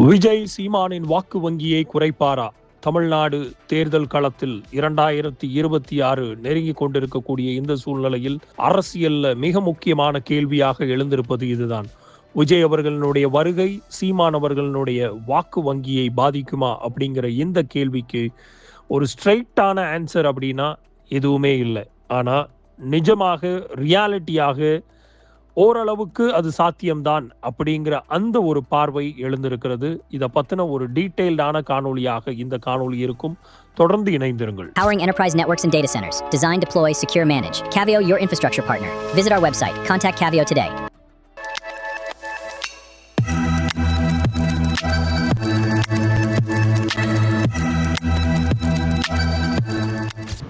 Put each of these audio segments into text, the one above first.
விஜய் சீமானின் வாக்கு வங்கியை குறைப்பாரா? தமிழ்நாடு தேர்தல் களத்தில் 2026 நெருங்கி கொண்டிருக்கக்கூடிய இந்த சூழ்நிலையில் அரசியல்ல மிக முக்கியமான கேள்வியாக எழுந்திருப்பது இதுதான். விஜய் அவர்களுடைய வருகை சீமான் அவர்களுடைய வாக்கு வங்கியை பாதிக்குமா அப்படிங்கிற இந்த கேள்விக்கு ஒரு ஸ்ட்ரைட்டான ஆன்சர் அப்படின்னா எதுவுமே இல்லை. ஆனால் நிஜமாக ரியாலிட்டியாக ஓரளவுக்கு அது சாத்தியம்தான் அப்படிங்கிற அந்த ஒரு பார்வை எழுந்திருக்கிறது. இதை பற்றின ஒரு டீட்டெயில்டான காணொலியாக இந்த காணொலி இருக்கும். தொடர்ந்து இணைந்திருங்கள். Powering enterprise networks and data centers. Design, deploy, secure, manage. Cavio, your infrastructure partner. Visit our website. Contact Cavio today.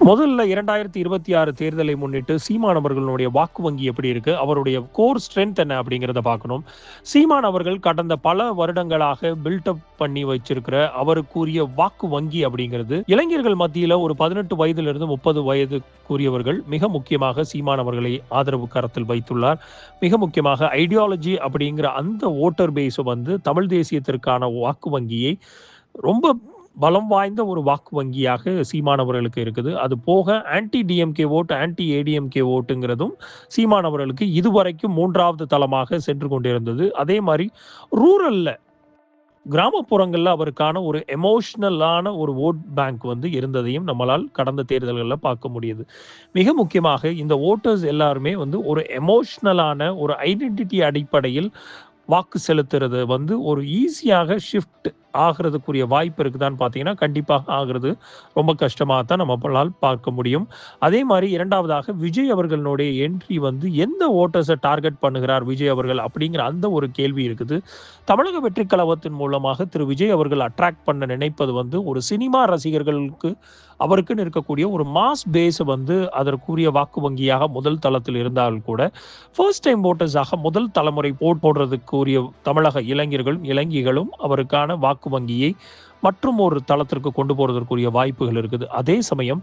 முதல்ல 2026 தேர்தலை முன்னிட்டு சீமான் அவர்களுடைய வாக்கு வங்கி எப்படி இருக்கு, அவருடைய கோர் ஸ்ட்ரென்த் என்ன அப்படிங்கிறத பார்க்கணும். சீமான் அவர்கள் கடந்த பல வருடங்களாக பில்டப் பண்ணி வச்சிருக்கிற அவருக்குரிய வாக்கு வங்கி அப்படிங்கிறது இளைஞர்கள் மத்தியில ஒரு 18 வயதிலிருந்து 30 வயதுக்குரியவர்கள் மிக முக்கியமாக சீமான் அவர்களை ஆதரவு கரத்தில் வைத்துள்ளார். மிக முக்கியமாக ஐடியாலஜி அப்படிங்கிற அந்த ஓட்டர் பேஸ் தமிழ் தேசியத்திற்கான வாக்கு வங்கியை ரொம்ப பலம் வாய்ந்த ஒரு வாக்கு வங்கியாக சீமானவர்களுக்கு இருக்குது. அது போக ஆன்டி டிஎம்கே ஓட்டு, ஆன்டி ஏடிஎம்கே ஓட்டுங்கிறதும் சீமானவர்களுக்கு இதுவரைக்கும் 3வது தளமாக சென்று கொண்டிருந்தது. அதே மாதிரி ரூரல்ல கிராமப்புறங்களில் அவருக்கான ஒரு எமோஷ்னலான ஒரு ஓட் பேங்க் இருந்ததையும் நம்மளால் கடந்த தேர்தல்களில் பார்க்க முடியுது. மிக முக்கியமாக இந்த ஓட்டர்ஸ் எல்லாருமே ஒரு எமோஷ்னலான ஒரு ஐடென்டிட்டி அடிப்படையில் வாக்கு செலுத்துறது ஒரு ஈஸியாக ஷிஃப்ட் ஆகிறதுக்குரிய வாய்ப்பு இருக்குதான்னு பார்த்தீங்கன்னா கண்டிப்பாக ஆகிறது ரொம்ப கஷ்டமாக தான் நம்மளால் பார்க்க முடியும். அதே மாதிரி இரண்டாவதாக விஜய் அவர்களுடைய என்ட்ரி எந்த ஓட்டர்ஸை டார்கெட் பண்ணுகிறார் விஜய் அவர்கள் அப்படிங்கிற அந்த ஒரு கேள்வி இருக்குது. தமிழக வெற்றி கழகத்தின் மூலமாக திரு விஜய் அவர்கள் அட்ராக்ட் பண்ண நினைப்பது ஒரு சினிமா ரசிகர்களுக்கு அவருக்குன்னு இருக்கக்கூடிய ஒரு மாஸ் பேஸ் அதற்குரிய வாக்கு வங்கியாக முதல் தளத்தில் இருந்தால் கூட ஃபர்ஸ்ட் டைம் ஓட்டர்ஸாக முதல் தலைமுறை போடுறதுக்குரிய தமிழக இளைஞர்களும் இளைஞர்களும் அவருக்கான வாக்கு வங்கியை மற்றும் ஒரு தளத்திற்கு கொண்டு போறதற்குரிய வாய்ப்புகள் இருக்குது. அதே சமயம்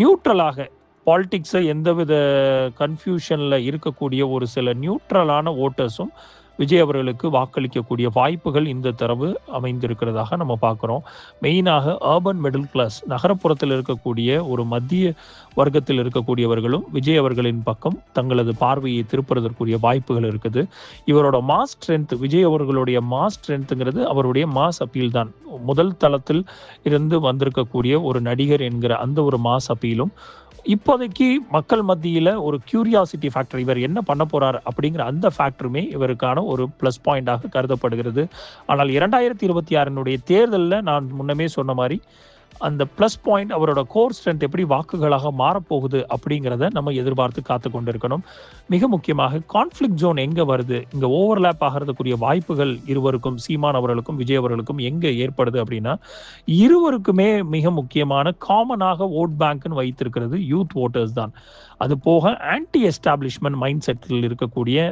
நியூட்ரலாக பாலிடிக்ஸை எந்தவித கன்ஃபியூஷன்ல இருக்கக்கூடிய ஒரு சில நியூட்ரலான ஓட்டர்ஸும் விஜய் அவர்களுக்கு வாக்களிக்கக்கூடிய வாய்ப்புகள் இந்த தரவு அமைந்திருக்கிறதாக நம்ம பார்க்குறோம். மெயினாக அர்பன் மிடில் கிளாஸ் நகரப்புறத்தில் இருக்கக்கூடிய ஒரு மத்திய வர்க்கத்தில் இருக்கக்கூடியவர்களும் விஜய் அவர்களின் பக்கம் தங்களது பார்வையை திருப்புறதற்குரிய வாய்ப்புகள் இருக்குது. இவரோட மாஸ் ஸ்ட்ரென்த், விஜய் அவர்களுடைய மாஸ் ஸ்ட்ரென்த்துங்கிறது அவருடைய மாஸ் அப்பீல் தான். முதல் தளத்தில் இருந்து வந்திருக்கக்கூடிய ஒரு நடிகர் என்கிற அந்த ஒரு மாஸ் அப்பீலும் இப்போதைக்கு மக்கள் மத்தியில் ஒரு கியூரியாசிட்டி ஃபேக்டர், இவர் என்ன பண்ண போறார் அப்படிங்கிற அந்த ஃபேக்டருமே இவருக்கான ஒரு ப்ளஸ் பாயிண்டாக கருதப்படுகிறது. ஆனால் 2026 தேர்தலில் நான் முன்னமே சொன்ன மாதிரி அந்த ப்ளஸ் பாயிண்ட் அவரோட கோர் ஸ்ட்ரென்த் எப்படி வாக்குகளாக மாறப்போகுது அப்படிங்கிறத நம்ம எதிர்பார்த்து காத்து கொண்டிருக்கணும். மிக முக்கியமாக கான்ஃப்ளிக்ட் ஜோன் எங்கே வருது, இங்கே ஓவர்லேப் ஆகிறதுக்குரிய வாய்ப்புகள் இருவருக்கும், சீமான் அவர்களுக்கும் விஜய் அவர்களுக்கும் எங்கே ஏற்படுது அப்படின்னா இருவருக்குமே மிக முக்கியமான காமனாக ஓட் பேங்க்னு வைத்திருக்கிறது யூத் ஓட்டர்ஸ் தான். அது போக ஆன்டி எஸ்டாப்ளிஷ்மெண்ட் மைண்ட் செட்டில் இருக்கக்கூடிய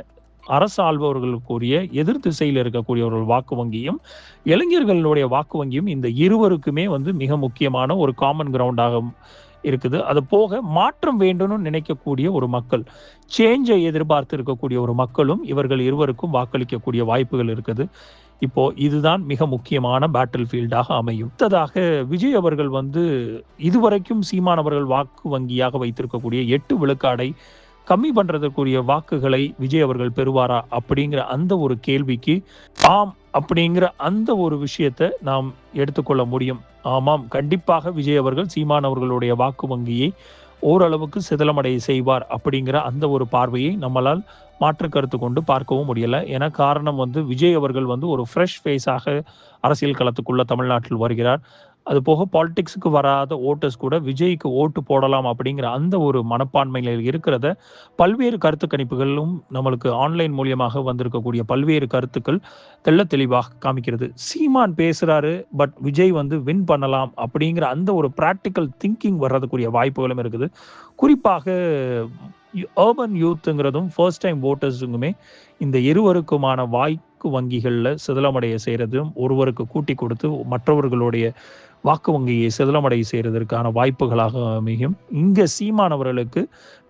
அரசு ஆள்பவர்களுக்குரிய எதிர் திசையில் இருக்கக்கூடியவர்கள் வாக்கு வங்கியும் இளைஞர்களுடைய வாக்கு வங்கியும் இந்த இருவருக்குமே மிக முக்கியமான ஒரு காமன் கிரவுண்டாக இருக்குது. அது போக மாற்றம் வேண்டும்னு நினைக்கக்கூடிய ஒரு மக்கள், சேஞ்சை எதிர்பார்த்து இருக்கக்கூடிய ஒரு மக்களும் இவர்கள் இருவருக்கும் வாக்களிக்கக்கூடிய வாய்ப்புகள் இருக்குது. இப்போ இதுதான் மிக முக்கியமான பேட்டில் ஃபீல்டாக அமையும். அடுத்ததாக விஜய் அவர்கள் இதுவரைக்கும் சீமான் அவர்கள் வாக்கு வங்கியாக வைத்திருக்கக்கூடிய 8 விழுக்காடை கம்மி பண்றதுக்குரிய வாக்குகளை விஜய் அவர்கள் பெறுவாரா அப்படிங்கிற அந்த ஒரு கேள்விக்கு ஆம் அப்படிங்கிற அந்த ஒரு விஷயத்தை நாம் எடுத்துக்கொள்ள முடியும். ஆமாம், கண்டிப்பாக விஜய் அவர்கள் சீமான் அவர்களுடைய வாக்கு வங்கியை ஓரளவுக்கு சிதலமடைய செய்வார் அப்படிங்கிற அந்த ஒரு பார்வையை நம்மளால் மாற்று கருத்து கொண்டு பார்க்கவும் முடியல. ஏன்னா காரணம் விஜய் அவர்கள் ஒரு ஃப்ரெஷ் ஃபேஸாக அரசியல் களத்துக்குள்ள தமிழ்நாட்டில் வருகிறார். அது போக பாலிடிக்ஸுக்கு வராத ஓட்டர்ஸ் கூட விஜய்க்கு ஓட்டு போடலாம் அப்படிங்கிற அந்த ஒரு மனப்பான்மையில் இருக்கிறத பல்வேறு கருத்து கணிப்புகளும் நம்மளுக்கு ஆன்லைன் மூலியமாக வந்திருக்கக்கூடிய பல்வேறு கருத்துக்கள் தெள்ள தெளிவாக காமிக்கிறது. சீமான் பேசுறாரு, பட் விஜய் வின் பண்ணலாம் அப்படிங்கிற அந்த ஒரு பிராக்டிக்கல் திங்கிங் வர்றதுக்குரிய வாய்ப்புகளும் இருக்குது. குறிப்பாக அர்பன் யூத்துங்கிறதும் ஃபர்ஸ்ட் டைம் ஓட்டர்ஸுங்குமே இந்த இருவருக்குமான வாய்ப்பு வங்கிகளில் சிதலமடைய செய்கிறதும் ஒருவருக்கு கூட்டி கொடுத்து மற்றவர்களுடைய வாக்கு வங்கியை சிதலமடை செய்வதற்கான வாய்ப்புகளாக அமையும். இங்க சீமான் அவர்களுக்கு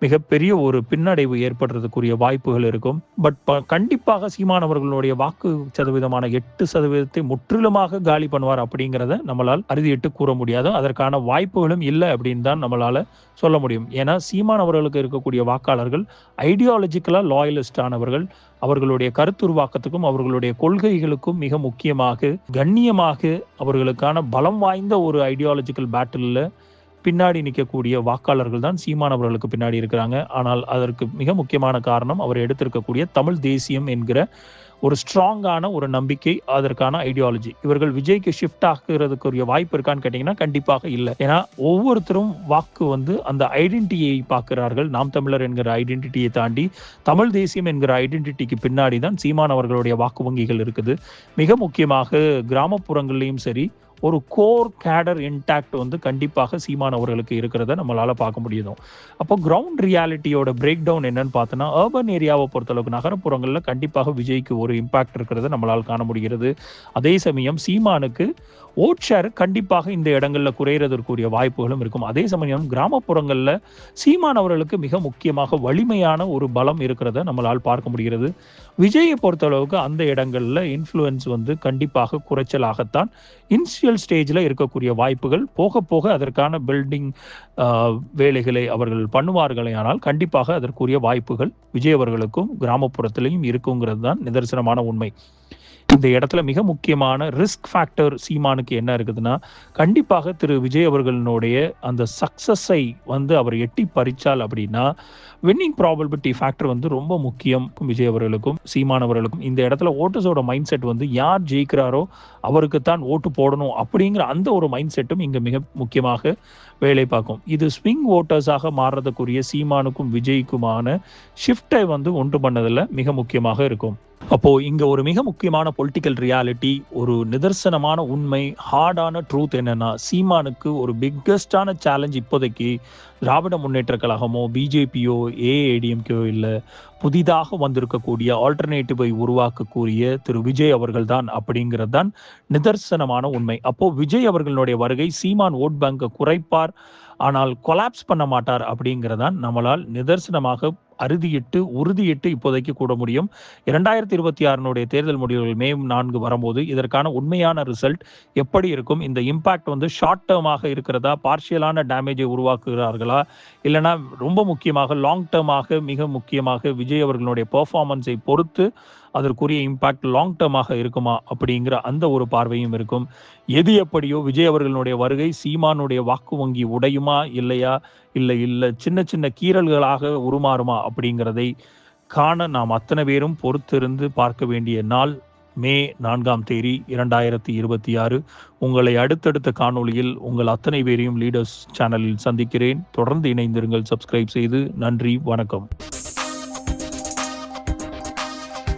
மிகப்பெரிய ஒரு பின்னடைவு ஏற்படுறதுக்குரிய வாய்ப்புகள் இருக்கும். பட் கண்டிப்பாக சீமான் அவர்களுடைய வாக்கு சதவீதமான 8% முற்றிலுமாக காலி பண்ணுவார் அப்படிங்கிறத நம்மளால் அறுதியிட்டு கூற முடியாது. அதற்கான வாய்ப்புகளும் இல்லை அப்படின்னு தான் நம்மளால சொல்ல முடியும். ஏன்னா சீமான் அவர்களுக்கு இருக்கக்கூடிய வாக்காளர்கள் ஐடியாலஜிக்கலா லாயலிஸ்ட் ஆனவர்கள். அவர்களுடைய கருத்துருவாக்கத்துக்கும் அவர்களுடைய கொள்கைகளுக்கும் மிக முக்கியமாக கண்ணியமாக அவர்களுக்கான பலம் வாய்ந்த ஒரு ஐடியாலஜிக்கல் பேட்டிலில் பின்னாடி நிற்கக்கூடிய வாக்காளர்கள் தான் சீமான் அவர்களுக்கு பின்னாடி இருக்கிறாங்க. ஆனால் அதற்கு மிக முக்கியமான காரணம் அவர் எடுத்திருக்கக்கூடிய தமிழ் தேசியம் என்கிற ஒரு ஸ்ட்ராங்கான ஒரு நம்பிக்கை, அதற்கான ஐடியாலஜி. இவர்கள் விஜய்க்கு ஷிஃப்ட் ஆகிறதுக்குரிய வாய்ப்பு இருக்கான்னு கேட்டிங்கன்னா கண்டிப்பாக இல்லை. ஏன்னா ஒவ்வொருத்தரும் வாக்கு அந்த ஐடென்டிட்டியை பார்க்கிறார்கள். நாம் தமிழர் என்கிற ஐடென்டிட்டியை தாண்டி தமிழ் தேசியம் என்கிற ஐடென்டிட்டிக்கு பின்னாடி தான் சீமான் அவர்களுடைய வாக்கு வங்கிகள் இருக்குது. மிக முக்கியமாக கிராமப்புறங்கள்லையும் சரி ஒரு கோர் கேடர் இன்டாக்ட் கண்டிப்பாக சீமான் அவர்களுக்கு இருக்கிறத நம்மளால பார்க்க முடியும். அப்போ கிரவுண்ட் ரியாலிட்டியோட பிரேக் டவுன் என்னன்னு பார்த்தோன்னா, அர்பன் ஏரியாவை பொறுத்தளவுக்கு நகரப்புறங்களில் கண்டிப்பாக விஜய்க்கு ஒரு இம்பாக்ட் இருக்கிறத நம்மளால் காண முடிகிறது. அதே சமயம் சீமானுக்கு ஓட் ஷேர் கண்டிப்பாக இந்த இடங்களில் குறையிறதற்குரிய வாய்ப்புகளும் இருக்கும். அதே சமயம் கிராமப்புறங்களில் சீமான் அவர்களுக்கு மிக முக்கியமாக வலிமையான ஒரு பலம் இருக்கிறத நம்மளால் பார்க்க முடிகிறது. விஜயை பொறுத்தளவுக்கு அந்த இடங்களில் இன்ஃப்ளூயன்ஸ் கண்டிப்பாக குறைச்சலாகத்தான் இனிஷியல் ஸ்டேஜில் இருக்கக்கூடிய வாய்ப்புகள். போக போக அதற்கான பில்டிங் வேலைகளை அவர்கள் பண்ணுவார்களே, ஆனால் கண்டிப்பாக அதற்குரிய வாய்ப்புகள் விஜய் அவர்களுக்கும் கிராமப்புறத்திலையும் இருக்குங்கிறது தான் நிதர்சனமான உண்மை. இந்த இடத்துல மிக முக்கியமான ரிஸ்க் ஃபேக்டர் சீமானுக்கு என்ன இருக்குதுன்னா, கண்டிப்பாக திரு விஜய் அவர்களுடைய அந்த சக்சஸை அவர் எட்டி பறிச்சால் அப்படின்னா வின்னிங் ப்ராபபிலிட்டி ஃபேக்டர் ரொம்ப முக்கியம் விஜய் அவர்களுக்கும் சீமான் அவர்களுக்கும். இந்த இடத்துல ஓட்டர்ஸோட மைண்ட் செட் யார் ஜெயிக்கிறாரோ அவருக்குத்தான் ஓட்டு போடணும் அப்படிங்கிற அந்த ஒரு மைண்ட் செட்டும் இங்கே மிக முக்கியமாக வேலை பார்க்கும். இது ஸ்விங் ஓட்டர்ஸாக மாறுறதுக்குரிய சீமானுக்கும் விஜய்க்குமான ஷிஃப்டை உண்டு பண்ணதில் மிக முக்கியமாக இருக்கும். அப்போ இங்க ஒரு மிக முக்கியமான பொலிட்டிக்கல் ரியாலிட்டி, ஒரு நிதர்சனமான உண்மை, ஹார்டான ட்ரூத் என்னன்னா, சீமானுக்கு ஒரு பிக்கஸ்டான சேலஞ்ச் இப்போதைக்கு திராவிட முன்னேற்ற கழகமோ பிஜேபியோ ஏஐடிஎம்கேயோ இல்லை, புதிதாக வந்திருக்கக்கூடிய ஆல்டர்னேட்டிவை உருவாக்கக்கூடிய திரு விஜய் அவர்கள் தான் அப்படிங்கிறது தான் நிதர்சனமான உண்மை. அப்போ விஜய் அவர்களுடைய வருகை சீமான் ஓட் பேங்கை குறைப்பார், ஆனால் கொலாப்ஸ் பண்ண மாட்டார் அப்படிங்கிறதான் நம்மளால் நிதர்சனமாக உறுதியிட்டு இப்போதைக்கு கூட முடியும். 2026 தேர்தல் முடிவுகள் மே 4 வரும்போது இதற்கான உண்மையான ரிசல்ட் எப்படி இருக்கும், இந்த இம்பாக்ட் ஷார்ட் டேர்மாக இருக்கிறதா, பார்ஷியலான டேமேஜை உருவாக்குகிறார்களா, இல்லைனா ரொம்ப முக்கியமாக லாங் டேர்மாக மிக முக்கியமாக விஜய் அவர்களுடைய பெர்ஃபார்மன்ஸை பொறுத்து அதற்குரிய இம்பாக்ட் லாங் டேர்மாக இருக்குமா அப்படிங்கிற அந்த ஒரு பார்வையும் இருக்கும். எது எப்படியோ விஜய் அவர்களுடைய வருகை சீமானுடைய வாக்கு வங்கி உடையுமா இல்லையா, இல்லை சின்ன சின்ன கீறல்களாக உருமாறுமா அப்படிங்கிறதை காண நாம் அத்தனை பேரும் பொறுத்திருந்து பார்க்க வேண்டிய நாள் மே 4 2026. உங்களை அடுத்தடுத்த காணொளியில் உங்கள் அத்தனை பேரையும் லீடர்ஸ் சேனலில் சந்திக்கிறேன். தொடர்ந்து இணைந்திருங்கள், சப்ஸ்கிரைப் செய்து. நன்றி, வணக்கம்.